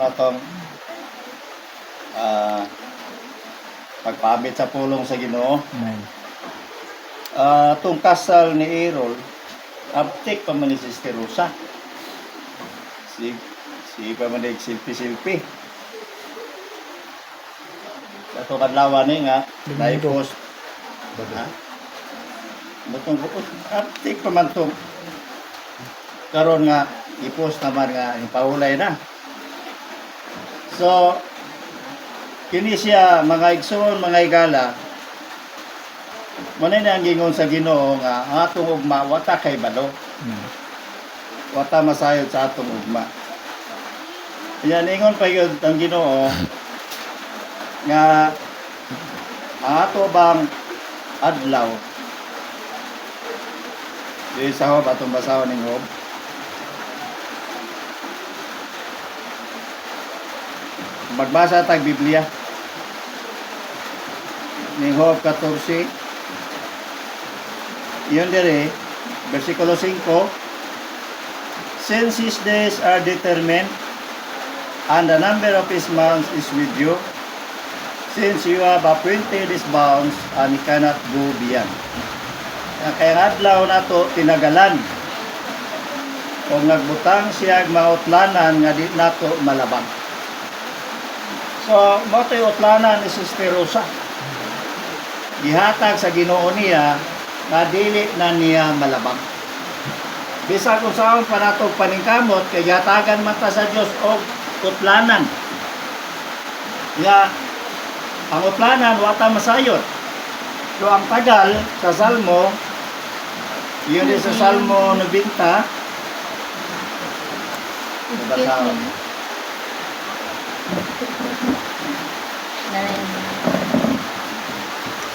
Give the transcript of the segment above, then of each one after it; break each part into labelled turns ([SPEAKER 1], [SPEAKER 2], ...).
[SPEAKER 1] atong pagpabit sa pulong sa Ginoo.
[SPEAKER 2] Amen.
[SPEAKER 1] Itong kasal ni Errol, abtik pa man ni Sister Rosa. Si pa man ni silpi-silpi. Ato kadlawan ni nga, na-post. Ha? Butong bukod, abtik pa man itong karon nga, i-post naman nga, yung pahulay na. So, kini siya mga igsoon, mga igala, manay na ang gingon sa Ginoo nga ang atong ugma wata kay balo. Wata masayod sa atong ugma. Yan ingon pa gyud ang Ginoo nga ang ato bang adlaw di sa Hob atong basahon ning Hob. Magbasa tag Biblia ning Hob 14. Yun dire, versikulo 5. Since his days are determined, and the number of his months is with you, since you have appointed his bounds, and he cannot go beyond. Kaya ang adlaw na to tinagalan. Kung nagbutang siya mga utlanan nga di nato malabang. So, mo to'y utlanan ni Sister Rosa. Gihatag sa Ginoo niya na dili na niya malabang. Bisa kung saan pa nato paningkamot, kay hatagan man ta sa Dios og utlanan. Ya, ang utlanan wata masayot. So ang tagal sa Salmo, yun din sa Salmo 90. Nabasahon.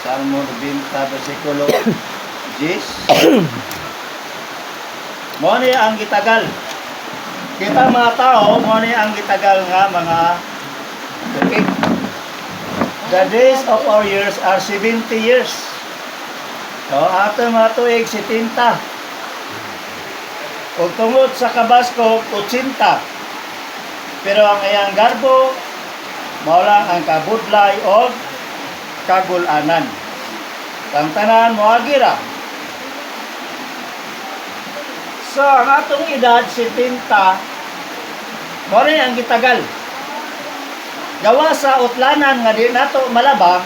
[SPEAKER 1] Salmo 90 versikulo 10. Mo ni ang gitagal. Kita mga tao, mo ni ang gitagal nga mga tuig. The days of our years are 70 years. So, ato mga tuig 70. Kung tungod sa kabasko, 80. Pero ang iyang garbo, maulang ang kabudlay o kagulanan. Ang tanan mo agira. So, ang atong edad, 70, mo rin ang gitagal. Gawa sa utlanan nga di nato malabang,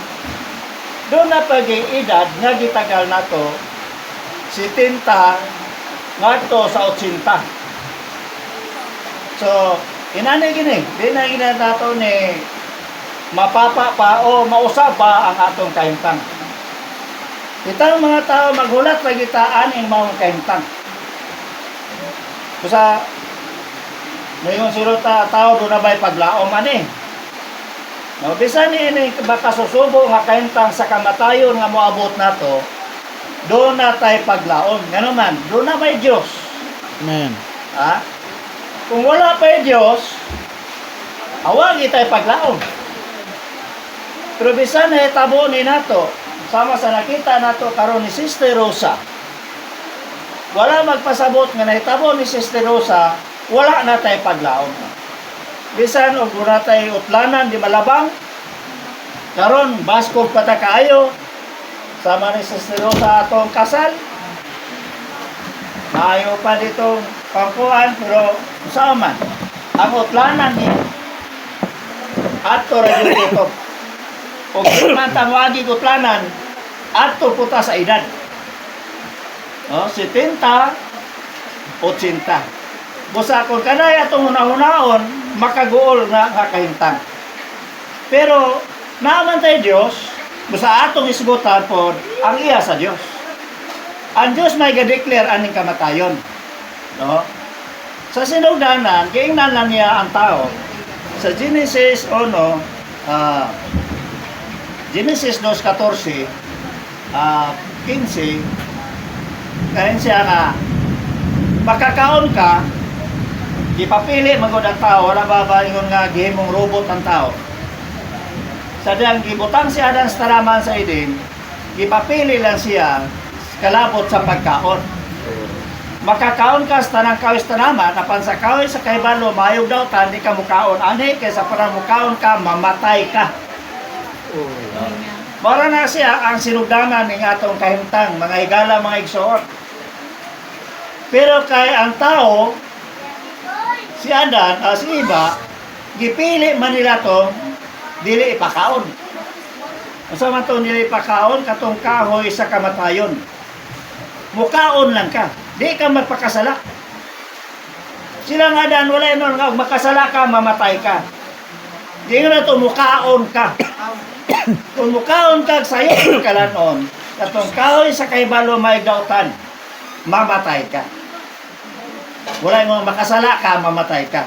[SPEAKER 1] doon na pag-edad nga gitagal nato, 70, nga to sa 80. So, inanay gini, di na gina nato ni mapapa pa o mausap pa ang atong kahimtang. Itang mga tao maghulat pagitaan ang mga kahimtang. Kusa ngayon siro tao do na bay paglaom ani. No bisan ni baka susubo nga kahintang sa kamatayon nga moabot nato, do na tay paglaom. Ngano man, do na may Dios.
[SPEAKER 2] Amen.
[SPEAKER 1] Ha? Kung wala pa Dios, awang itay paglaom. Pero bisan na itabo ni nato, sama sa nakita nato karon ni Sister Rosa. Wala magpasabot nga nahitabo ni Sister Rosa, wala na tayo paglaom. Bisan og wala tayo utlanan di malabang. Karon baskog pata kaayo sama ni Sister Rosa atong kasal. Maayo pa dito pangkuan pero usa man ang utlanan ni ato ra dito. Og man tawagi utlanan ato puta sa edad. 70, 80. Busa kung kanay atong hunahunahon, makaguol na kahintang. Pero, naaman tayo Diyos, busa atong isgutan po, ang iya sa Diyos. Ang Diyos may ga-declare aning kamatayon. No? Sa sinugdanan, giingnan lang niya ang tao. Sa Genesis 1, Genesis 2:14, 15, kain siya nga makakaon ka, ipapili magod ang tao, wala ba ba yung nga gihimong robot ang tao. Sa diyang gibutang si Adan sa taraman sa Eden, ipapili lang siya kalabot sa pagkaon. makakaon ka sa tanang kawis tanama, napan sa kawis sa kaibalo, mayog daw ta, di ka mukaon. Ani, kaysa parang mukaon ka, mamatay ka. Mara na siya ang sinugdanan ng atong kahimtang, mga higala, mga igsoon. Pero kay ang tao, si Adan, si Eva, gipili man nila to, dili ipakaon. Asa man to dili ipakaon, katong kahoy sa kamatayon. Mukaon lang ka, di ka magpakasala. Silang Adan, wala nun nga, makasala ka, mamatay ka. Di nga na to, mukaon ka. Kung mukaon ka sa iyo kalanon, katong kahoy sa kaibalo may dautan, mamatay ka. Wala mo makasala ka, mamatay ka.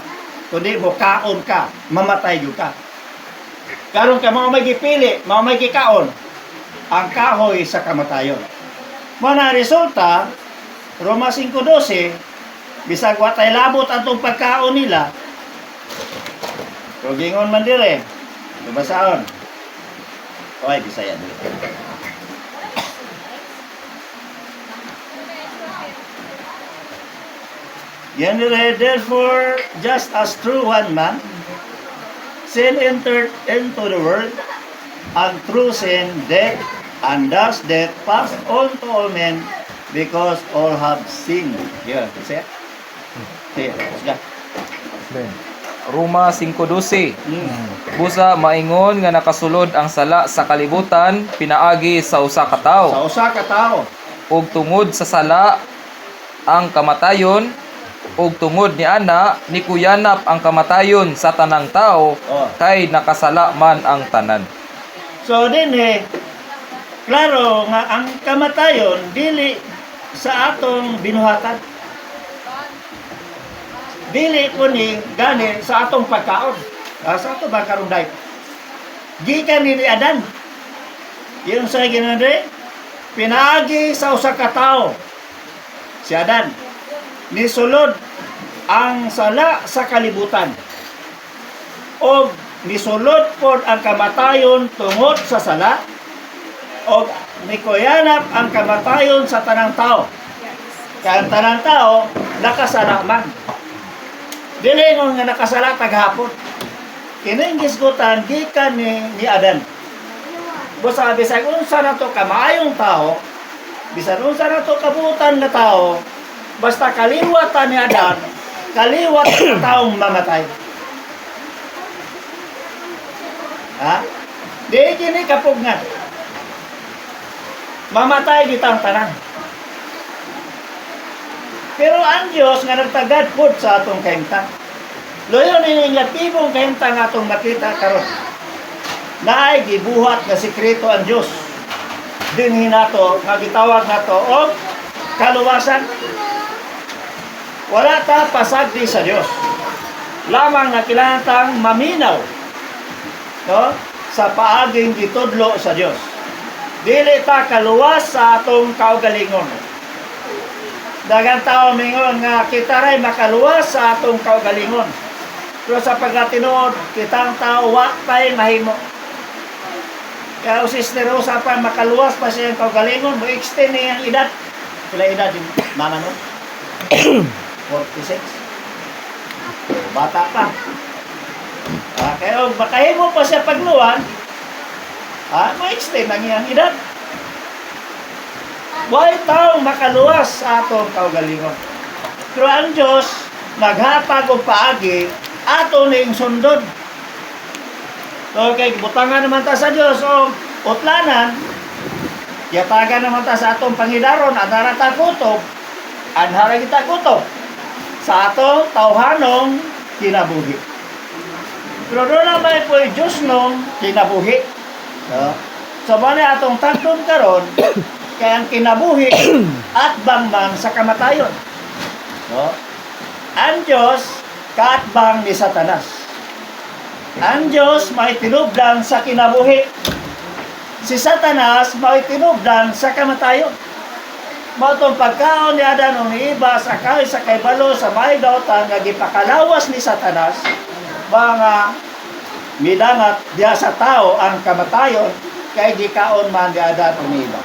[SPEAKER 1] Kundi mukaon ka, mamatay jud ka. Karon ka mao may gipili, mao may gikaon ang kahoy sa kamatayon. Mao na resulta Roma 5:12, bisag watay labot atong pagkaon nila. Rogingon man dire. Basaon. Oy, Bisaya dito. Yan dire, therefore, just as through one man, sin entered into the world, and through sin, death, and thus death passed on to all men, because all have sinned. Yan, kasi? Okay, let's go.
[SPEAKER 2] Roma 5:12. Busa maingon nga nakasulod ang sala sa kalibutan pinaagi sa usa ka tawo.
[SPEAKER 1] Sa usa ka tawo.
[SPEAKER 2] Ug tungod sa sala ang kamatayon, ug tungod ni ana ni kuyanap ang kamatayon sa tanang tao, kay nakasala man ang tanan.
[SPEAKER 1] So din klaro nga ang kamatayon dili sa atong binuhatan. Dili ko ni gani sa atong pagkaon. Sa atong pagkaon dahil. Gikan ni Adan. Yung sa ginandre, pinaagi sa usa ka tawo. Si Adan. Nisulod ang sala sa kalibutan. O nisulod pod ang kamatayon tungod sa sala. O nikuyanap ang kamatayon sa tanang tao. Kaya ang tanang tao, nakasala man. Dili mo nga nakasala taghapon. Kining gisgutan gikan ni Adan. Busa bisag unsa na to kamaayong tao, bisan unsa na to kabutan na tao, basta kaliwatan ni Adan, kaliwat sa taong mamatay. Ha? Di kini kapugngan. Mamatay bitang tanan. Pero ang Diyos nga nagtagad po sa atong kahimtang. Loyo ni negatibong kahimtang atong makita karon. Naay gibuhat nga sikreto ang Diyos. Dinhi nato nga gitawag nato og kaluwasan. Wala ta pasagdi sa Diyos. Lamang na kailangan tang maminaw, no, sa paaging gitudlo sa Diyos. Dili ta kaluwas sa atong kaugalingon. Dagang tao mingon nga kita ray makaluwas sa atong kaugalingon. Pero sa pagkatinuod, kitang tao wa tay mahimo. Kaya Sister Rosa pa makaluwas pa siya ang kaugalingon, mo extend niya ang edad. Pila edad din mama no? 46. Bata pa. Kaya makahimo pa siya pagluwan, ma-extend ang iyang edad. Why taong makaluwas sa atong kaugalingon? Pero ang Diyos, naghatag og paagi, ato ning sundod. So, kay butangan naman ta sa Diyos, o utlanan, yatagan naman ta sa atong pangidaron, anara ta kutob, anhara kita kutob, sa atong tawhanong kinabuhi. Pero doon naman po yung Diyos nung kinabuhi. So, bali atong tagtong karon, kaya ang kinabuhi at bangman sa kamatayon. No? Ang Diyos, kaatbang ni Satanas. Ang Diyos, may tinubdan sa kinabuhi. Si Satanas, may tinubdan sa kamatayon. Mautong pagkaon ni Adan o ni Eva sa kahoy sa kaibalo sa may dautan nga gipakalawas ni Satanas, mga midangat diya sa tao ang kamatayon, kay gikaon man ni Adan o ni Eva.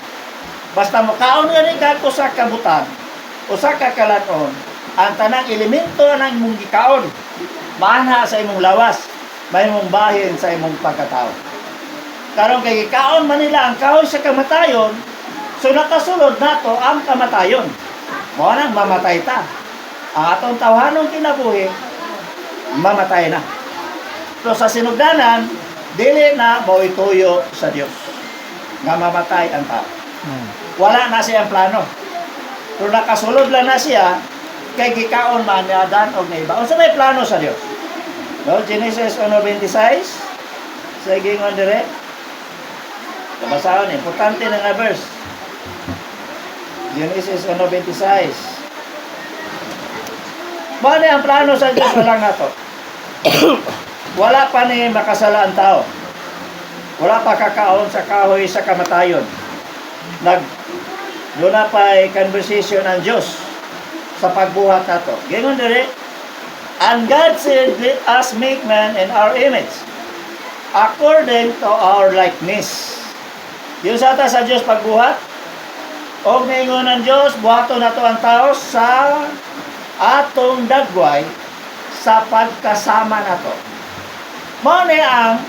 [SPEAKER 1] Basta mukaon nga ni kako sa kabutan, usa ka kalanon, ang tanang elemento ng imong gikaon maanha sa imong lawas, mahimong bahin sa imong pagkatao. Karon kay gikaon man nila ang kahoy sa kamatayon, so nakasulod nato ang kamatayon. Mao nang mamatay ta. Ang atong tawhanong kinabuhi mamatay na. So sa sinugdanan, dili na moituyo sa Dios nga mamatay ang tao. Wala na siyang plano. Pero nakasulod lang na siya kay gikaon man ni Adan og ni Eva. Unsa may plano sa Dios? No, Genesis 1:26. Sige ngon dire. Basahon importante na nga verse. Genesis 1:26. Mano ang plano sa Dios lang nato? Wala pa ni makasala ang tao. Wala pa kakaon sa kahoy sa kamatayon. Doon na pa conversation ang Diyos sa pagbuhat nato. Gingon dire, and God said, let us make man in our image, according to our likeness. Yung sa sa Diyos pagbuhat, o ngayon ng Diyos, buhato na to ang tao sa atong dagway sa pagkasama na to. Mao ni ang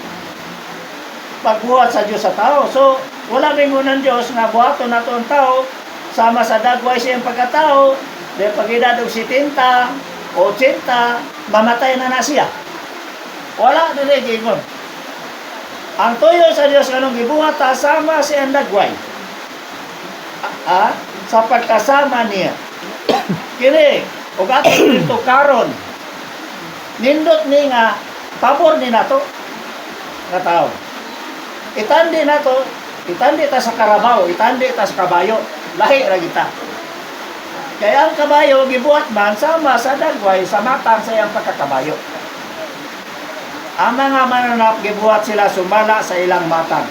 [SPEAKER 1] pagbuhat sa Diyos sa tao. So, wala ngayon ng Diyos nga buhato na to ang tao sama sa dagway siyang pagkatao, de pagidad og 70, 80, mamatay na siya. Wala dire gingon. Ang tuyo sa Dios kanong gibuhat ta sama siyang dagway. Sa pagkasama niya. Kini, ug ato dito karon. Nindot ni nga pabor ni nato nga tao. Itandi nato, itandi ta sa karabaw, itandi ta sa kabayo. Lahi ra kita. Kaya ang kabayo gibuhat man sama sa dagway sa matang sa iyang pagkakabayo. Ang mga mananap gibuhat sila sumala sa ilang matang.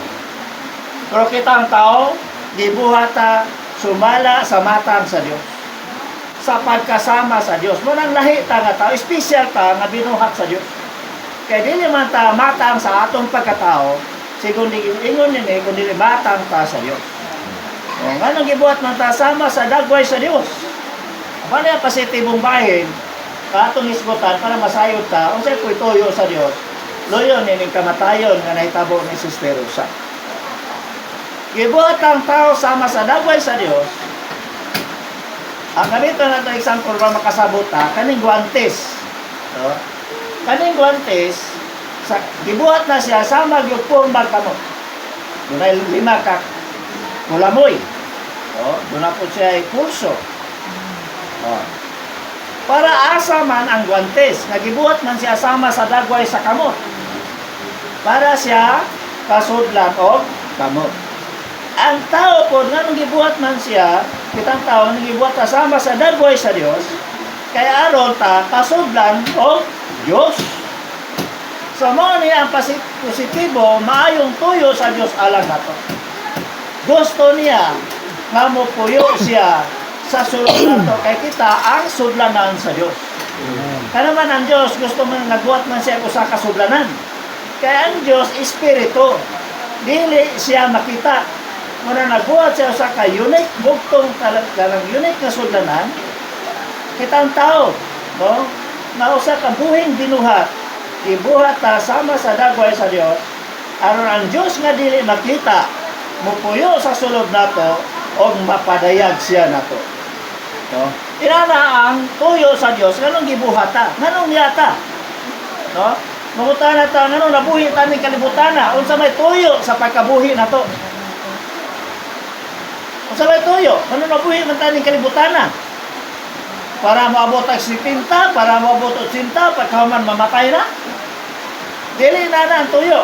[SPEAKER 1] Pero kita ang tao gibuhat ta sumala sa matang sa Dios. Sa pagkasama sa Dios. Mo nang lahi ta nga tao, special ta nga binuhat sa Dios. Kaya dili man ta matang sa atong pagkatao, sigun di ingon ni kundi matang ta sa Dios. O, nga nang gibuhat man ta sama sa dagway sa Dios. Ano yung positibong bahin, katong isgutan para masayod ta, unsay ko'y tuyo sa Dios, loyon nining kamatayon nga nahitabo ni Sister Rosa. Gibuhat ang tao sama sa dagway sa Dios. Ang ganito na ito example para makasabot ta, kaning guantes. So, kaning guantes, gibuhat na siya sama gyud pong magkamot. Dunay 5 ka kulamoy. Doon na po siya ay pulso. Para asa man ang guantes, nagibuhat man siya sama sa dagway sa kamot. Para siya kasudlan o kamot. Ang tao po, nga nung gibuhat man siya, kitang tao, nung gibuhat ta sama sa dagway sa Dios, kaya aron ta kasudlan o Diyos. So mo niya ang positibo, maayong tuyo sa Dios alang nato. Gusto niya nga mo puyo siya sa sulod nato kay kita ang sudlanan sa Dios. Kaya naman ang Dios gusto man nagbuhat man siya usa ka sudlanan. Kaya ang Dios espiritu. Dili siya makita. Muna nagbuhat siya usa ka unique bugtong talagang unique na sudlanan. Kitang tao, no? Na usa ka buhing binuhat, ibuhat ta sama sa dagway sa Dios. Aron ang Dios nga dili makita, mupuyo sa sulod nato o mapadayag siya nato. No? Inana ang tuyo sa Dios nganong gibuhata, nganong yata. No? Mangutana ta nganong nabuhi ta ning kalibutana, unsa may tuyo sa pagkabuhi nato? Unsa may tuyo? Nganong nabuhi man ta ning kalibutana? Para moabot ang 70, para moabot ang 80, pagkahuman mamatay na? Dili na ang tuyo.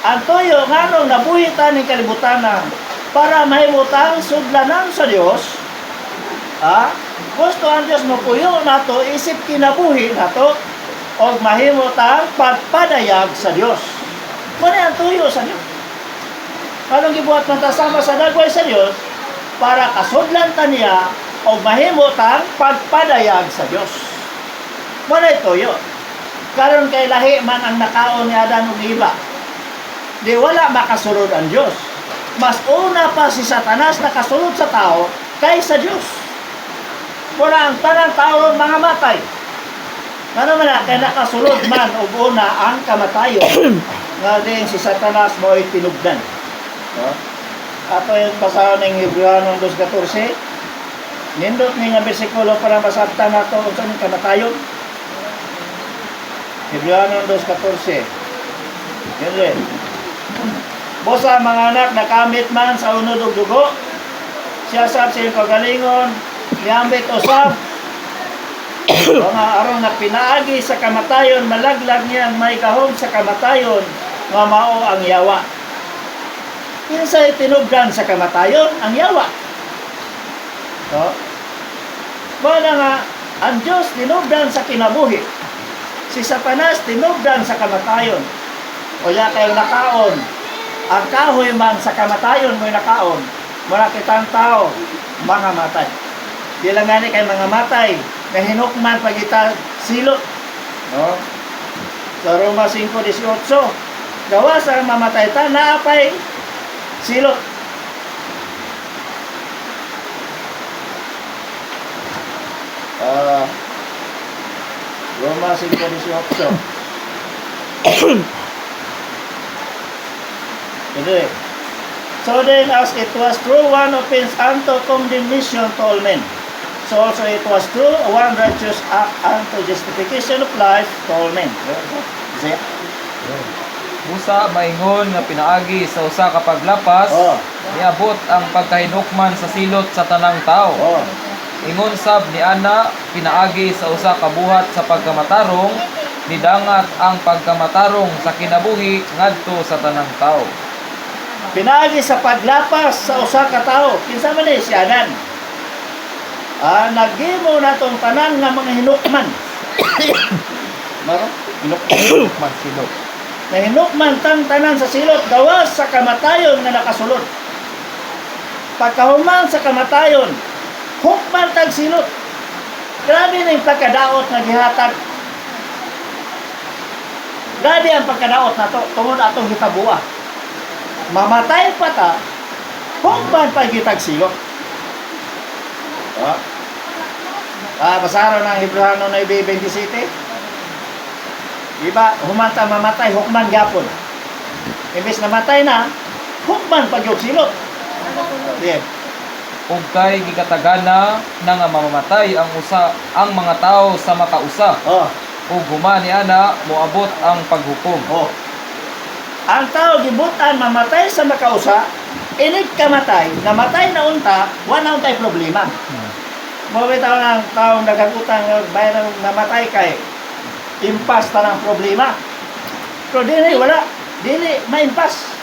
[SPEAKER 1] Ang tuyo nganong nabuhi ta ning kalibutana para mahimutang sudlanan sa Dios. Gusto ang Dios mo puyo nato isip kinabuhi nato og mahimutang pagpadayag sa Dios. Muna ang tuyo sa Dios. Kanong gibuhat man ta sama sa dagway sa Dios para kasudlan ta niya og mahimutang pagpadayag sa Dios. Muna tuyo. Karon kay lahi man ang nakaon ni Adan ug Eva. Di wala makasulod ang Dios. Mas una pa si Satanas nakasulod sa tao kaysa Dios. Muna ang tanang tao mga matay. Ano man na, kaya nakasulod man o una ang kamatayon nga din si Satanas mo ay tinugdan. No? Ato yung basahan ng Hebreano 2:14. Nindot nga bersikulo para masabtan nato unsa ning kamatayon. Hebreano 2:14. Ganun. Bosa mga anak nakamit man sa unod ug dugo. Siya sab sa iyong kagalingon, niambit usab. Mga aron na pinaagi sa kamatayon, malaglag niyang may kahom sa kamatayon, nga mao ang yawa. Kinsay tinubdan sa kamatayon, ang yawa. So, wala nga, ang Diyos tinubdan sa kinabuhi. Si Satanas tinubdan sa kamatayon. O ya kayong nakaon, ang kahoy man sa kamatayon mo'y nakaon, mula kitang tao, mga matay. Di lang gani kay mga matay, na hinukman pag ita silot. No? Sa Roma 5:18, gawa sa mamatay ta, naapay silot. Roma 5:18. Ito. So then, as it was true, one offense unto condemnation to all men, so also it was true, one righteous act unto justification of life to all men.
[SPEAKER 2] Busa maingon nga pinaagi sa usa ka paglapas, niabot ang pagkahinukman sa silot sa tanang tao. Ingon sab ni ana pinaagi sa usa ka buhat sa pagkamatarong, nidangat ang pagkamatarong sa kinabuhi ngadto sa tanang tao.
[SPEAKER 1] Pinaagi sa paglapas sa usa ka tawo. Kinsa man ni si Adan? Naghimo na tong tanan nga mga hinukman. Maro?
[SPEAKER 2] Hinukman silot.
[SPEAKER 1] Na hinukman tang tanan sa silot gawas sa kamatayon nga nakasulod. Pagkahuman sa kamatayon, hukman tag silot. Grabe na yung pagkadaot na gihatag. Grabe ang pagkadaot na to tungod atong hitabuah. Mamatay pa ta, hukman pa gitag silot. Basaro ng Hebreano 9:27. Diba, humanta mamatay, hukman gyapon. Imbes na matay na, hukman pa gyud silot. Sige.
[SPEAKER 2] Ug kay gikatagana na nga mamamatay ang mga tao sa makausa. Ug human ni ana moabot ang paghukom.
[SPEAKER 1] Ang tao gibutan mamatay sa makausa, inig kamatay, namatay na unta, wala untay problema. Mabitaw ng taong nagagutang bayan namatay kay impas ta ng problema. Pero dili wala, dili maimpas.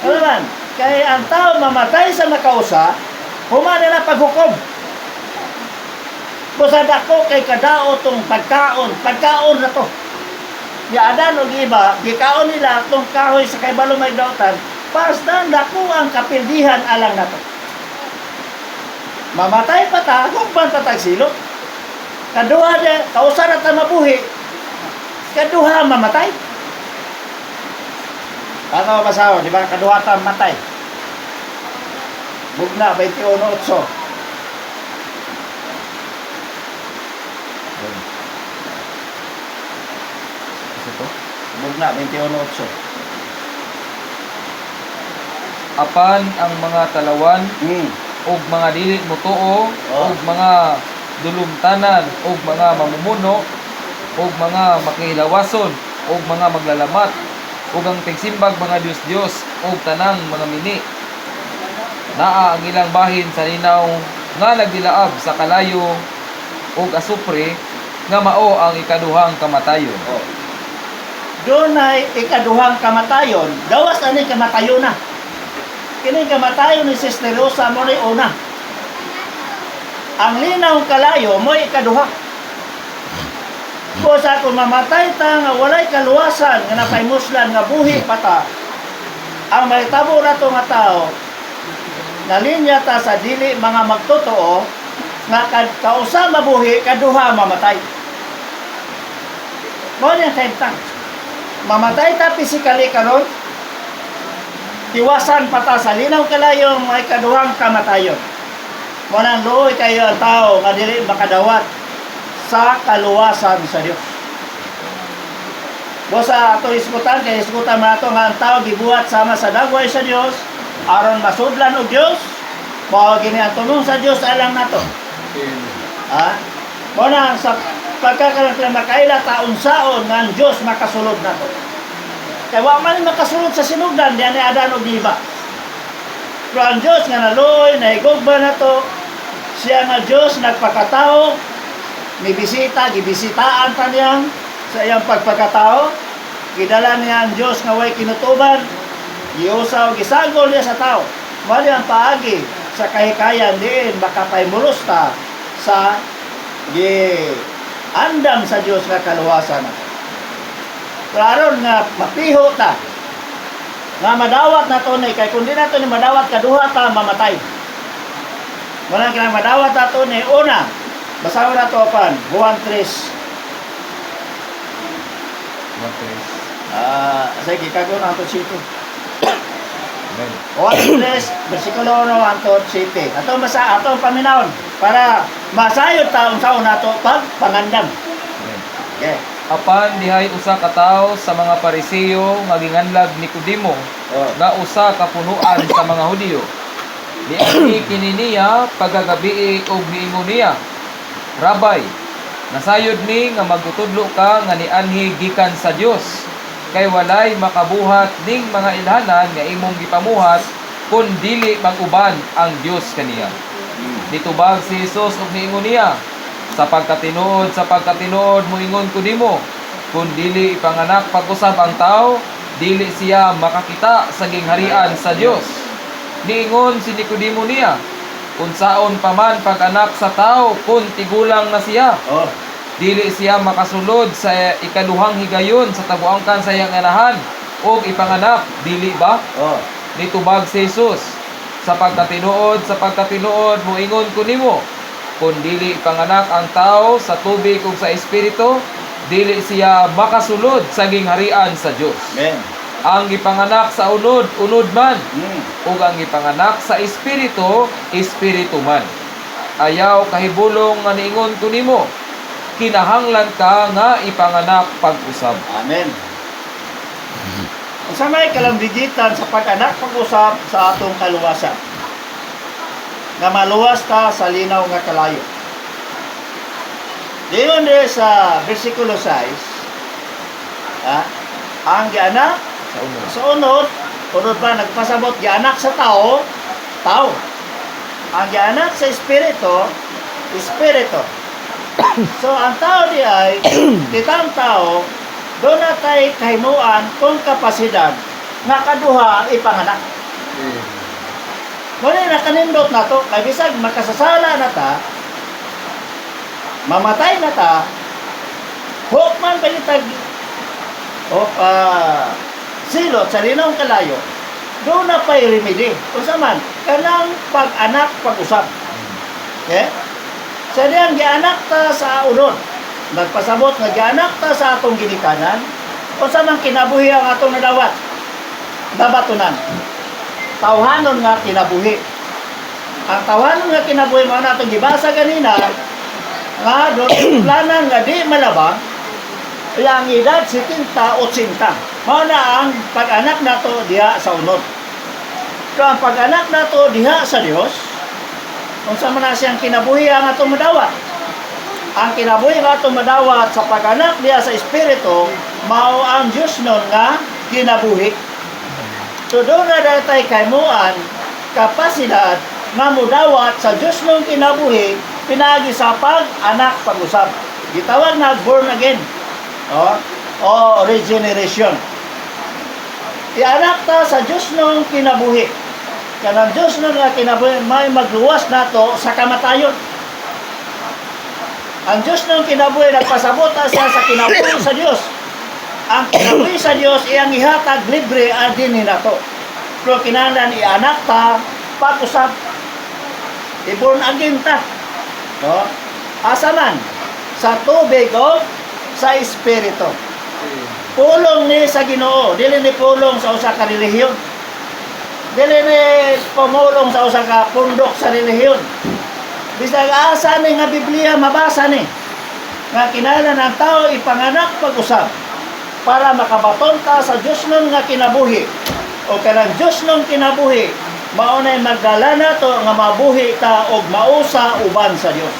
[SPEAKER 1] Ano man? Kay ang tao mamatay sa makausa, humana na paghukom. Busad ako kay kadao tong pagkaon na to. Di Adan o iba, gikaon nila itong kahoy sa kay balong may dautan, pasdan dako ang kapildihan alang na to. Mamatay pa ta, hukman pa tagsilot. Kaduha de, kausa na ta mabuhi, kaduha mamatay. Ano basaw, di ba? Kaduha ta matay. Bugna, 21:8. Bugna, 21:8.
[SPEAKER 2] Apan ang mga talawan ug mga dili mutuo ug mga dulumtanan ug mga mamumuno ug mga makihilawason ug mga maglalamat ug ang tigsimbag mga Dios ug tanang mga mini naa ang ilang bahin sa linaw nga nagdilaab sa kalayo ug asupre nga mao ang ikaduhang kamatayon.
[SPEAKER 1] Doon ay ikaduhang kamatayon, gawas ani kamatayon na. Kini kamatayon ni Sister Rosa mo ni una. Ang linaw kalayo mo ikaduha. Kung sa kung mamatay ta nga walay kaluwasan nga napaymuslan nga buhi pata, ang mahitabo na to nga tao, nalinya ta sa dili mga magtotoo, nga kausa mabuhi, kaduha mamatay. Mo niya taytang. Mamatay ta physically karon, tiwasan pata sa linaw kalayo may kaduhang kamatayon. Munang luoy kayo ang tao nga dili makadawat sa kaluwasan sa Dios. Bosa ato isgutan kay isgutan man ato nga ang tao gibuhat sama sa dagway sa Dios aron masudlan og Dios. Mao gini ang tumong sa Dios alang nato. Ha? Muna sa pagkakaroon makaila taon saon nga ang Dios makasulod nato. Kaya wa man makasulod sa sinugdan diyan ni Adan og Eva. Pero ang Diyos nga naluoy, naigugba na to, siya nga Diyos nagpakatao, gibisitaan pa niyang sa iyang pagpakatao, gidala niya ang Diyos nga way kinutuban, giusaw, gisagol niya sa tao. Mali ang paagi sa kahikayan diin, makapaymulos ta sa andam sa Diyos nga kaluwasan. Pero nga mapiho ta, nga madawat na to ni kay kundi na to ni madawat kaduha ta mamatay. Wala kang madawat na to ni una. Basaho na to pan Juan 3. Sige kago na to sito. Juan 3 bersikulo 1 to 7. Ato basa ato paminawon para masayod ta unsa nato pag pangandam. Okay.
[SPEAKER 2] Apan dihay usa ka tawo sa mga Pariseo nga ginganlag ni Nicodemo nga usa ka punuan sa mga Hudiyo. Niani kini niya pagagabi og niingon niya, Rabay, nasayod ni nga magtutudlo ka nga nianhi gikan sa Dios, kay walay makabuhat ning mga ilhanan nga imong gipamuhat kun dili mag-uban ang Dios kaniya. Nitubag si Jesus og niingon niya, sa pagkatinuod mo ingon ko nimo, kung dili ipanganak pag-usab ang tao, dili siya makakita sa gingharian sa Dios. Niingon si Nicodemo niya, kung saon pa man pag-anak sa tao, kung tigulang na siya, dili siya makasulod sa ikaduhang higayon sa taguangkan sa iyang anahan, o ipanganak, dili ba? Nitubag si Jesus, sa pagkatinuod mo ingon ko nimo, kung dili panganak ang tao sa tubig ug sa espiritu, dili siya makasulod sa gingharian sa Dios.
[SPEAKER 1] Amen.
[SPEAKER 2] Ang gipanganak sa unod man, ug ang gipanganak sa espiritu man. Ayaw kahibulong nga niingon ko nimo, kinahanglan ka nga ipanganak pag-usab.
[SPEAKER 1] Amen. Unsa may kalambigitan sa pag-anak pag-usab sa atong kaluwasan? Nga maluwas ta sa linaw nga kalayo. Diyon sa versikulo 6, ang gianak sa unod pa nagpasabot gianak sa tao. Ang gianak sa espiritu. So ang tao di ay titang tao doon na tayo kahimuan kung kapasidad nga kaduha ipanganak. Muna nakanindot na to, kay bisag makasasala na ta, mamatay na ta, hop man palitag, silot sa linong kalayo, doon na pa'y remedy. Kung man, kanang pag-anak, pag-usap. Okay? Sa diyang gianak ta sa unod, nagpasabot nga gianak ta sa atong ginikanan, kung man kinabuhi ang atong nadawat, nabatunan. Tawhanon nga kinabuhi. Ang tawhanon nga kinabuhi mo na itong gibasa kanina, nga doon planan nga di malabang, ang edad 70-80. Mao na ang pag-anak nato diha sa unod. So ang pag-anak nato diha sa Dios, kung sa man siyang kinabuhi ang atong madawat. Ang kinabuhi nga atong madawat sa pag-anak diha sa Espiritu, mao ang Dios nun nga kinabuhi. So doon na datay kaymuan kapasidad nga mudawat sa Diyos nung kinabuhi pinagi sa pag-anak pag-usab. Gitawag na born again. O regeneration. Ianak ta sa Diyos nung kinabuhi. Kanang Diyos nung kinabuhi may magluwas nato sa kamatayon. Ang Diyos nung kinabuhi nagpasabot siya sa kinabuhi sa Diyos. Ang kinabuhi sa Dios iyang ihatag libre adin nato. Pero kinahanglan ianak ta pag-usab. I-born again ta. Asa man sa tubig o sa espiritu. Pulong ni sa Ginoo, dili ni pulong sa usa ka relihiyon. Dili ni pumulong sa usa ka pundok sa relihiyon. Bisag asa ni nga Biblia mabasa ni nga kinahanglan ang tao ipanganak pag-usab para makabaton ta sa Dios nun nga kinabuhi o kanang Dios nun kinabuhi maunay magdala nato nga mabuhi ta og mausa uban sa Dios.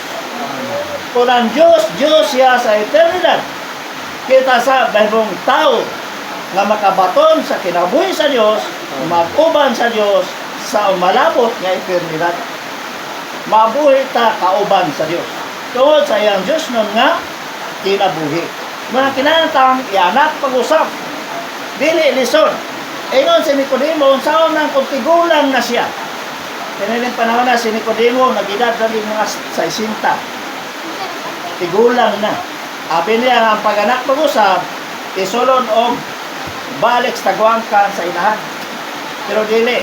[SPEAKER 1] Kung ang Dios siya sa eternidad, kita sa bahibong tao nga makabaton sa kinabuhi sa Dios, mag-uban sa Dios sa malabot nga eternidad. Mabuhi ta kauban sa Dios. Tungod sa iyang Diyos nun nga kinabuhi. Mga kinahanglan ianak pag-usap. Dili lisod. Ingon si Nicodemo, unsaon nang kung tigulang na siya. Kanilang panahon na si Nicodemo, nag-edad na rin mga 60. Tigulang na. Abi niya ang pag-anak pag-usap, isulod og balik sa tagwangkan sa inahan. Pero dili.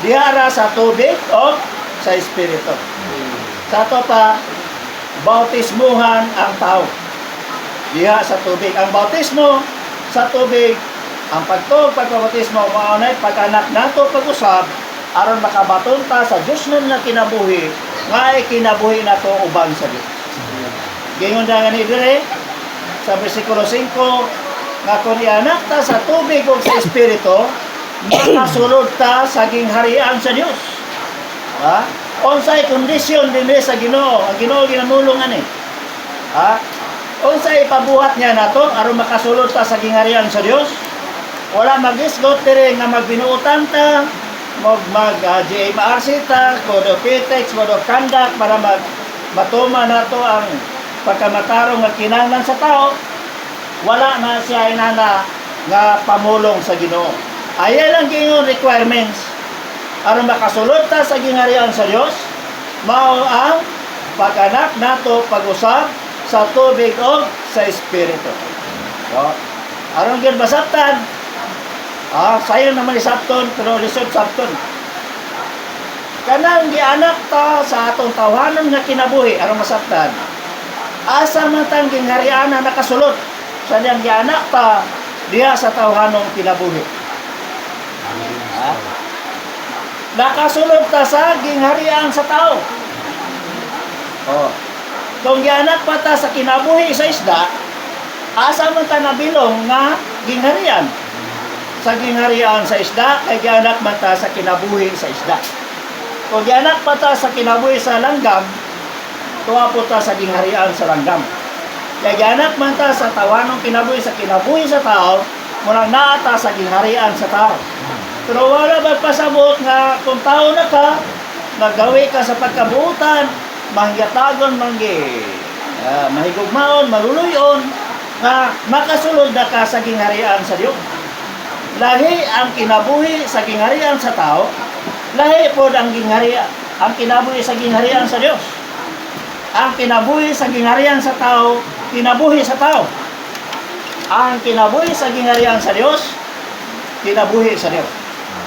[SPEAKER 1] Dihara sa tubig o sa espiritu. Sa to pa, bautismuhan ang tao. Diha sa tubig. Ang bautismo sa tubig, ang pagbautismo, maunay pag-anak nato pag-usab, aron makabaton ta sa Diyos nun nga kinabuhi, nga kinabuhi nato ubang sa Diyos. Gingon na nga ni dire, sa versikulo 5, nga kung ianak ta sa tubig o sa espiritu, makasulod ta sa gingharian sa Diyos. Ha? Unsay kondisyon din sa Ginoo, ang Ginoo ginamulong ani. Ha? Unsay pabuhat niya nato aron makasulod ta sa gingharian sa Dios? Wala magisgot dire nga magbinuotan ta, GMRC ta, Code of Ethics, Code of Conduct para matuma nato ang pagkamatarong nga kinahanglan sa tao. Wala na siya inana nga pamulong sa Ginoo. Ay lang gingon requirements aron makasulod ta sa gingharian sa Dios, mao ang pag-anak nato pag-usab sa tubig o sa espiritu. So, aron gyud basabtan, sayang naman isabton pero lisod sabton. Kanang gianak ta sa atong tawhanon nga kinabuhi aron masabtan. Asa man tang gingharian na nakasulod sa diyang gianak ta diha sa tawhanong kinabuhi. Nakasulod ta sa gingharian sa tao. Kung gianak pa ta sa kinabuhi sa isda, asa man ta nabilong nga gingharian? Sa gingharian sa isda, kay gianak man ta sa kinabuhi sa isda. Kung gianak pa ta sa kinabuhi sa langgam, tuwa po ta sa gingharian sa langgam. Kay gianak man ta sa tawanong kinabuhi sa tao, murang naata sa gingharian sa tao. Pero wala magpasabot nga kung tao na ka, nagawi ka sa pagkabuutan, mangyatagon, mahigugmaon, maluluyon, nga makasulod na ka sa gingharian sa Dios. Lahi ang kinabuhi sa gingharian sa tao, lahi po ang kinabuhi sa gingharian sa Dios. Ang kinabuhi sa gingharian sa tao, kinabuhi sa tao. Ang kinabuhi sa gingharian sa Dios, kinabuhi sa Dios.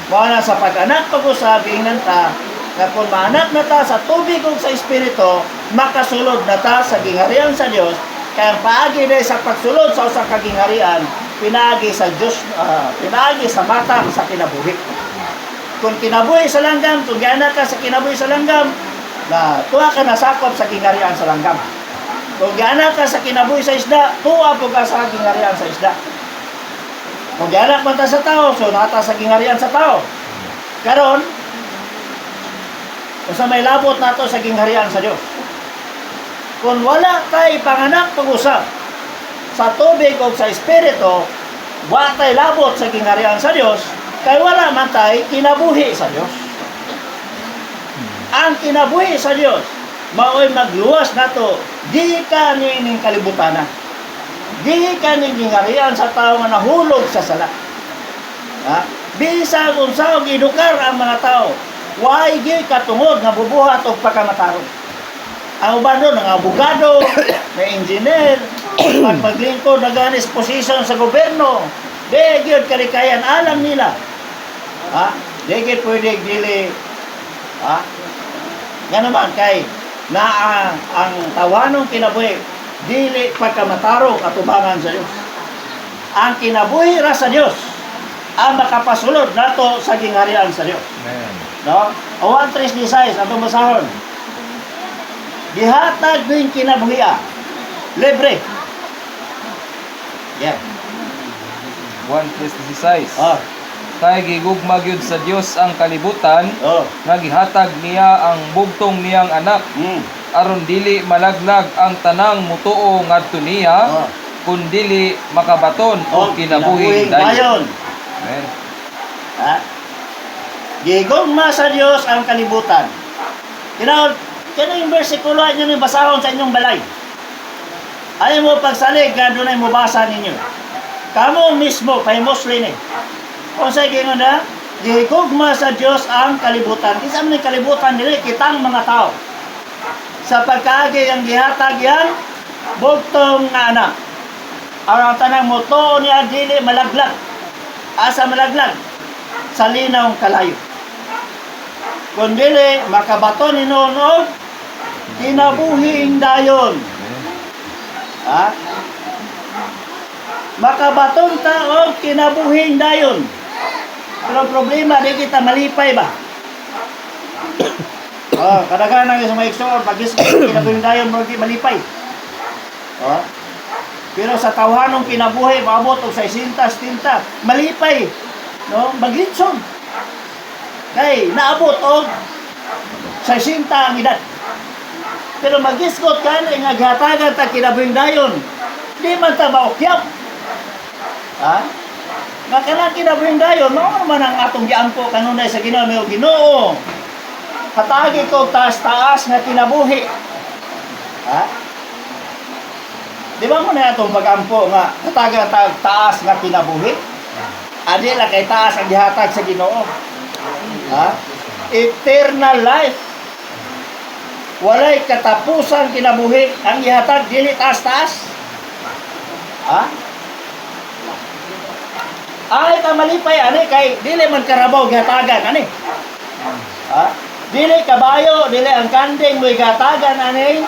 [SPEAKER 1] Muna sa pag-anak pag-usab, ingnan ta, nga kung maanak na ta sa tubig o sa espiritu, makasulod na ta sa gingharian sa Dios, kaya ang paagi na sa pagsulod sa usang kagingharian, pinaagi sa Diyos, pinaagi sa matang sa kinabuhi. Kung kinabuhi sa langgam, kung gianak ka sa kinabuhi sa langgam, na tuwa ka nasakop sa gingharian sa langgam. Kung gianak ka sa kinabuhi sa isda, tuwa po ka sa gingharian sa isda. Kung gianak man ta sa tao, so nata sa gingharian sa tao. Karon, kung sa may labot nato sa gingharian sa Dios. Kung wala kay panganak pag-usap sa tubig o sa espiritu, wala tay labot sa gingharian sa Dios, kay wala man tay kinabuhi sa Dios. Ang kinabuhi sa Dios, maoy magluwas nato, di ka ning kalibutan na. Di ka ning gingharian sa tao nga nahulog sa sala. Bisa kung sao gidukar ang mga tao, why gi katungod nga bubuhat og pagkamatarong. Ang uban doon, ang abogado, may engineer, paglingkod, naganis position sa gobyerno, di gyud kalikayan, alam nila. Di gyud pwede dili. Nga naman kay na ang tawanong kinabuhi, dili pagkamatarong atubangan sa Dios. Ang kinabuhi ra sa Dios, ang makapasulod nato sa gingharian sa Dios.
[SPEAKER 2] Amen.
[SPEAKER 1] No? 1:3:16 atong basahon. gihatag ning kinabuhi. Libre. Yan.
[SPEAKER 2] 1:16.
[SPEAKER 1] Oh.
[SPEAKER 2] Kay gigugma gyud sa Dios ang kalibutan,
[SPEAKER 1] Oh.
[SPEAKER 2] nga gihatag niya ang bugtong niyang anak, aron dili malaglag ang tanang mutuo ngadto niya,
[SPEAKER 1] Oh.
[SPEAKER 2] kun dili makabaton
[SPEAKER 1] Oh,
[SPEAKER 2] og kinabuhing dayon. Amen.
[SPEAKER 1] Ha? Gigugma sa Dios ang kalibutan. Kinaon, yung versikulo inyo ni basahon sa inyong balay. Ayaw mo pagsalig, nga doon ay mabasa ninyo. Kamo mismo, pahimosli ni. Kung sa gingon na, gigugma sa Diyos ang kalibutan. Isa man yung kalibutan nila, kitang mga tao. Sa pagkaagi ang gihatag yan, bugtong nga anak. Ang tanang muto niya, dili malaglag. Asa malaglag? Sa linaw kalayo. Kung dili, makabato ni noon kinabuhing dayon. Ha? Makabaton ta og kinabuhing dayon. Pero problema, di kita malipay ba? Kadaghan sa mga eksor, pag-isip kinabuhing dayon, mo di malipay. Pero sa tawhanong kinabuhi, maabot og 60, 70, malipay. No? Maglitson. Kay, naabot og 60 ang edad. Pero mag-isgot ka nga gihatagan ta kinabuhing dayon. Di man ta maukyap. Ha? Nga kanang kinabuhing dayon, mao man ang atong giangko kanunay sa Ginoo, may Ginoo. Hatagi ko taas-taas nga kinabuhi. Ha? Di ba mo na atong pag-ampo nga hatagan ta taas nga kinabuhi? Adi la kay taas ang gihatag sa Ginoo. Ha? Eternal life. Walay katapusan kinabuhi ang gihatag dili taas-taas. Ha? Ay ka malipay ani kay dili man karabaw gihatagan ani. Ha? Dili kabayo, dili ang kanding mo'y gihatagan ani.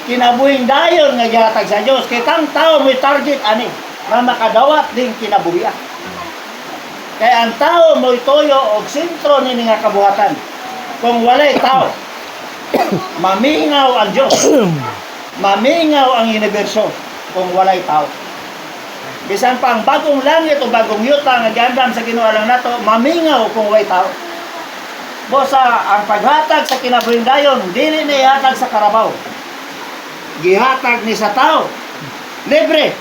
[SPEAKER 1] Kinabuhing dayon nga gihatag sa Dios kay kang tao mo'y target ani nga makadawat ding kinabuhi. Kay ang tao mo'y toyo og sentro nini nga kabuhatan. Kung walay tao, mamingaw ang Diyos. Mamingaw ang universo kung walay tao. Bisan pa ang bagong langit o bagong yuta nga giandam sa Ginoo lang nato, mamingaw kung walay tao. Bosa, ang paghatag sa kinabuhing dayon, dili na ihatag sa karabaw. Gihatag ni sa tao. Libre.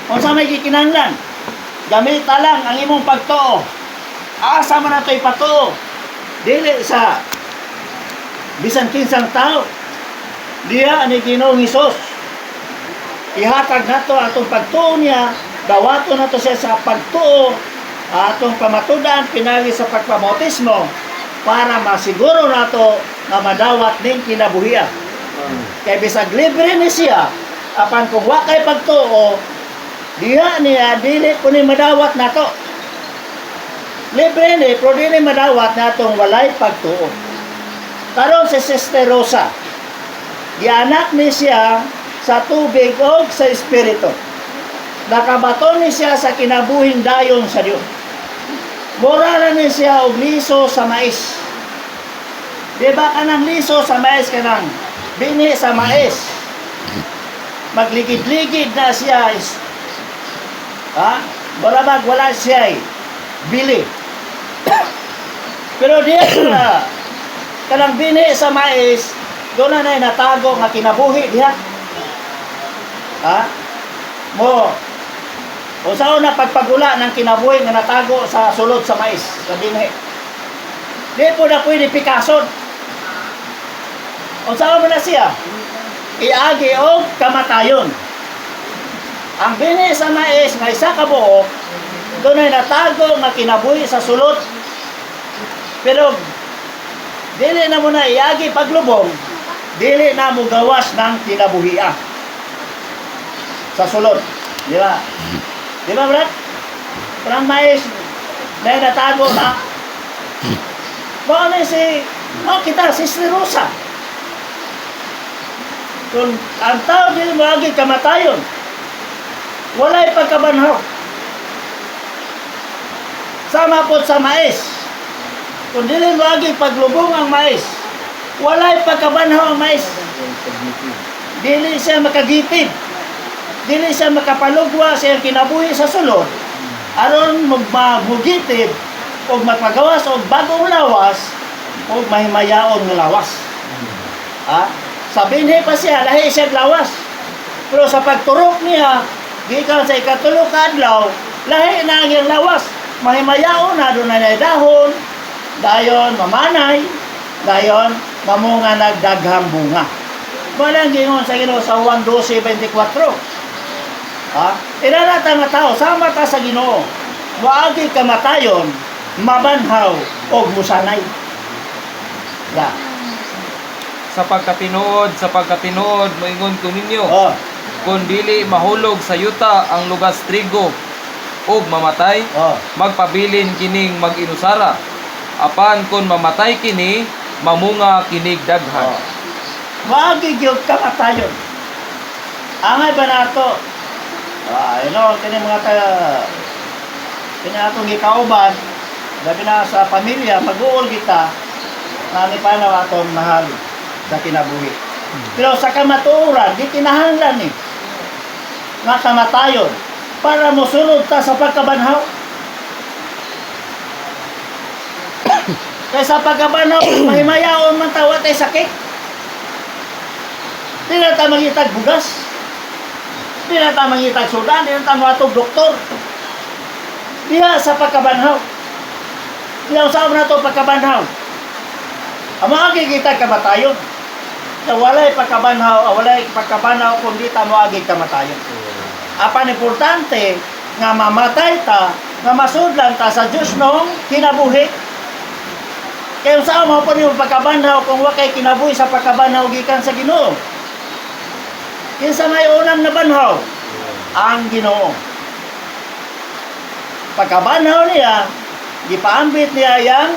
[SPEAKER 1] Kung sa may kikinahanglan, gamita lang ang imong pagtuo. Asa man nato ipatuo. Dili sa bisan kinsang tao. Diya ni Ginoong Hesus. Ihatag nato atong pagtuo niya, dawato nato siya sa pagtuo, atong pamatudan pinagi sa pagpamautismo para masiguro nato na madawat ning kinabuhian. Kay bisag libre ni siya, apan kung wa kay pagtuo, diha niya dili kuno madawat nato. Libre ni, pero dili madawat natong walay pagtuo. Karon si Sister Rosa, gianak ni siya sa tubig o sa espiritu. Nakabaton ni siya sa kinabuhing dayon sa Dios. Mura ni siya og liso sa mais. Di ba kanang liso sa mais kanang bini sa mais? Magligid-ligid na siya. Ha? Wala siya bili. Pero di na kanang bini sa mais, doon na natago nga kinabuhi diha. Ha? Mo o sao na pagpagula ng kinabuhi nga natago sa sulod sa mais, sa binhi. Di po na pwede pikason. O sao man na siya? Iagi o kamatayon. Ang bini sa mais nga isa ka buok, doon ay natago nga kinabuhi sa sulod. Pero dili na mo na iagi paglubong, dili na mo gawas ng kinabuhian sa sulod. Di ba? Di ba, Brad? Parang mais na natago na. Baka si kita, Sister Rosa. Kung ang tao dili mo agi kamatayon, walay pagkabanhaw. Sama po sa mais. Kung dili mo agi paglubong ang mais, Walay pagkabanhaw ang mais. Dili siya makagitid. Dili siya makapalugwa sa iyang kinabuhi sa sulod. Aron magmagitid o magpagawas o bagong lawas o mahimayaon ng lawas. Sa binhi pa siya, lahi siya lawas. Pero sa pagturok niya, gikan sa ikatulog ka adlaw, lahi na ang iyang lawas. Mahimayaon na doon na dahon, dayon mamanay, dayon mamunga nagdaghang bunga. Walang gingon sa Ginoo sa Juan 12:24. Inanata nga tao, sama ka sa Ginoo. Waagi kamatayon, mabanhaw o musanay.
[SPEAKER 2] Sa pagkatinuod, moingon ko ninyo, kung dili mahulog sa yuta ang lugas trigo ug mamatay, magpabilin kining mag-inusara. Apan kung mamatay kini, mamunga kinig daghan.
[SPEAKER 1] Waagi gyud kamatayon. Angay ba nato? Kini mga kini atong gikauban, labi na sa pamilya, mag-uol kita na ni panaw atong mahal sa kinabuhi. Pero sa kamatuoran, di kinahanglan ni nga kamatayon para mosulod ta sa pagkabanhaw. Kaysa pagkabanhaw, mahimayaon man tawa tay sakit. Di na ta mangitag bugas. Di na ta mangitag sudan, di na ta matog doktor. Diha sa pagkabanhaw. Diha sa na to pagkabanhaw. Ang mga kikita kamatayon. Na walay pagkabanhaw, kundi ta moagi kamatayon. Apan importante nga mamatay ta, nga masudlan ta sa Dios nung kinabuhi. Kaya saan mo po niyo pagkabanhaw kung wakay kinabuhi sa pagkabanhaw gikan sa Ginoo? Kinsa may unang nabanhaw? Ang Ginoo. Pagkabanhaw niya, gipaambit niya yang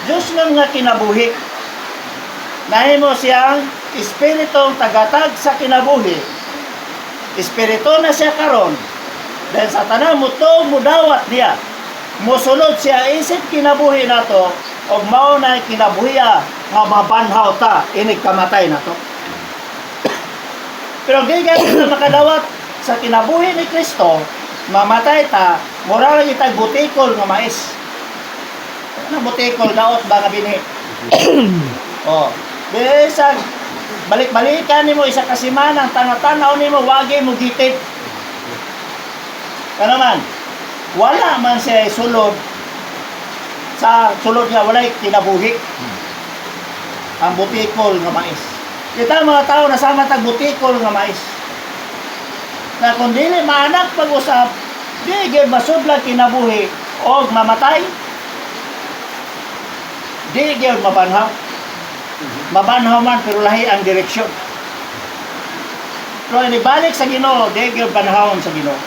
[SPEAKER 1] Diyos nung nga kinabuhi. Nahimo siyang espiritong tagatag sa kinabuhi. Espiritu na siya karon. Dahil sa tanang mutog mudawat niya. Musulod siya isip kinabuhi nato o mao na kinabuhiya nga mabanhaw ta inig kamatay nato. Pero di ganito makadawat sa kinabuhi ni Kristo, mamatay ta, mura lang itag butikol nga mais. Ano butikol, daot ba nga binhi? Bisag, balik-balikan ni mo isa kasimanang tanaw-tanaw ni mo, wagi mo gitid. Ano man, wala man siya sulod, sa sulod niya, wala'y kinabuhi. Ang butikol nga mais. Kita mga tao na sama tag butikol nga mais. Na kung dili maanak pag-usap, di gyud masudlag kinabuhi o mamatay. Di gyud mabanhaw. Mabanhaw man pero lahi ang direksyon. Pero ibalik sa Ginoo, di gyud banhawon sa Ginoo.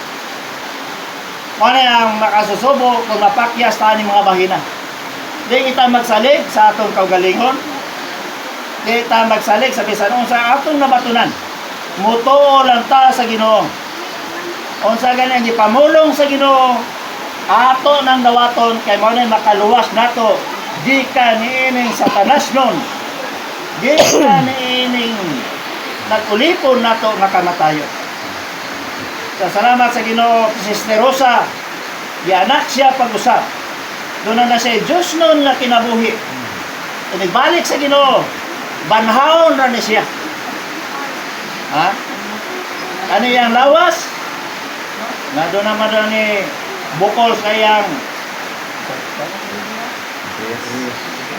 [SPEAKER 1] Ano ang makasusubo kung mapakyas ta ni mga bahina. Di kita magsalig sa atong kaugalingon. Di ta magsalig sa bisan unsa atong nabatunan. Mutuo lang ta sa Ginoo. Unsa gani ang ipamulong sa Ginoo, ato nang dawaton kay mao nay makaluwas nato gikan niining satanas nun. Gikan niining nagulipon nato nga kamatayon. Sa salamat sa Ginoo, Sister Rosa, gianak siya pag-usap. Doon na siya Diyos nun nga kinabuhi. Nagbalik sa Ginoo, banhaon na ni siya. Ano yung lawas? Na doon naman doon ni bukol sa iyang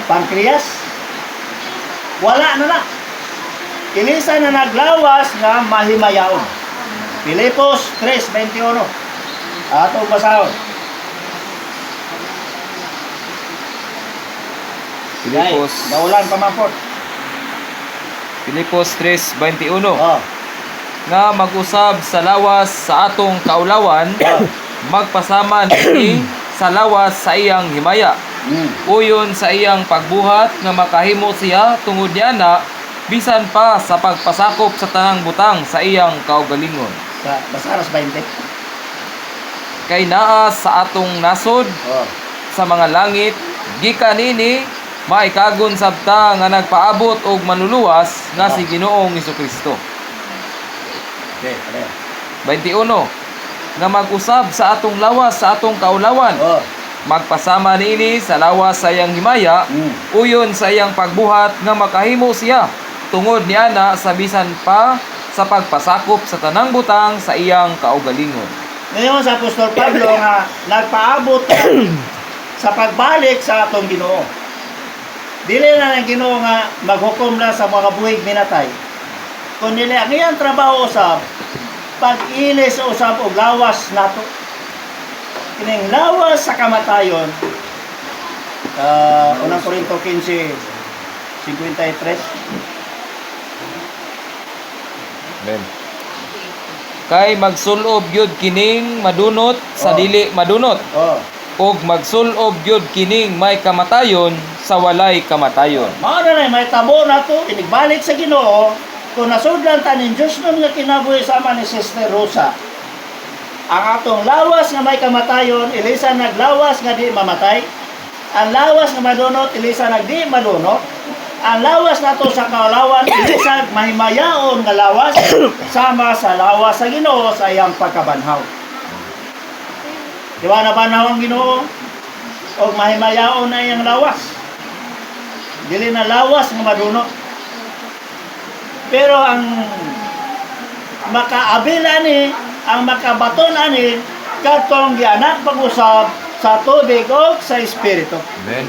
[SPEAKER 1] pancreas. Wala na na. Kinisa na naglawas nga mahimayaon. Filipos 3:21. Ato basahon.
[SPEAKER 2] Filipos.
[SPEAKER 1] Daulan pamampot.
[SPEAKER 2] Filipos 3:21. Nga mag-usab sa lawas sa atong kaulawan, magpasaman ini sa lawas sa iyang himaya. Uyon sa iyang pagbuhat nga makahimo siya tungod niana bisan pa sa pagpasakop sa tanang butang sa iyang kaugalingon.
[SPEAKER 1] Sa Basaras 20.
[SPEAKER 2] Kay naa sa atong nasod sa mga langit gikan ini maikagon sabta nga nagpaabot og manluluwas nga si Ginoong Hesukristo.
[SPEAKER 1] Okay, pare.
[SPEAKER 2] 21 nga mag-usab sa atong lawas sa atong kaulawan,
[SPEAKER 1] Oh.
[SPEAKER 2] magpasama niini sa lawas sa iyang himaya, uyon sa iyang pagbuhat nga makahimo siya tungod niana sa bisan pa sa pagpasakop sa tanang butang sa iyang kaugalingon.
[SPEAKER 1] Ngayon sa Apostol Pablo nga nagpaabot sa pagbalik sa atong Ginoo. Dili na ng Ginoo nga maghukom na sa mga buhig minatay. Kundi ang iyang trabaho usab pag-ilis usab og lawas nato. Kining lawas sa kamatayon. Unang Korinto 15:53.
[SPEAKER 2] Amen. Kay magsulob gyud kining madunot sa dili madunot,
[SPEAKER 1] Oh.
[SPEAKER 2] ug magsulob gyud kining may kamatayon sa walay kamatayon.
[SPEAKER 1] Mao na may tabo na to, inigbalik sa Ginoo, kung nasudlan ta ning Diyos nun nga kinabuhi sama ni Sister Rosa. Ang atong lawas nga may kamatayon, ilisa naglawas nga di mamatay. Ang lawas nga madunot, ilisa nagdi madunot. Ang lawas nato sa kaulawan, ilisa mahimayaon nga lawas sama sa lawas sa Ginoo sa iyang pagkabanhaw. Di ba nabanhaw ang Ginoo? O mahimayaon na iyang lawas. Dili na lawas nga madunot. Pero ang makaabil ani, ang makabaton ani, katong gianak pag-usab sa tubig o sa espiritu.
[SPEAKER 2] Amen.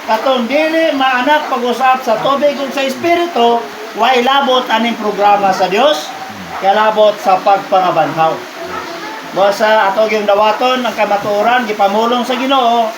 [SPEAKER 1] Katong dili maanak pag-usab sa tubig o sa espiritu, way labot aning programa sa Dios, kaya labot sa pagpangabanhaw. Basta ato yung dawaton ang kamatuoran gipamulong sa Ginoo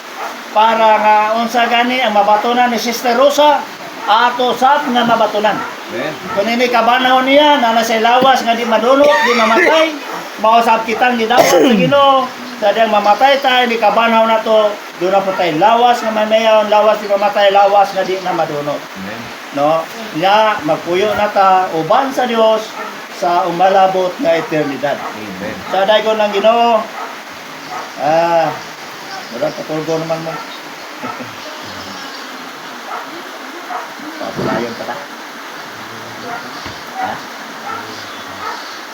[SPEAKER 1] para nga unsa gani ang mabatunan ni Sister Rosa ato sab nga mabatunan.
[SPEAKER 2] Amen.
[SPEAKER 1] Kung ini kabanahon niya na nasa lawas nga di madunot, di mamatay, mausap kitang gidawat sa Ginoo. Sadyang mamatay tayo, di kabanahon na to, doon na po tayo lawas nga mamayaon, lawas di mamatay, lawas nga di na madunot.
[SPEAKER 2] Amen.
[SPEAKER 1] No? Nga, magpuyo na ta, uban sa Dios sa umalabot nga eternidad.
[SPEAKER 2] Amen.
[SPEAKER 1] Sa dagon ng Ginoo, wala patulgo naman mo.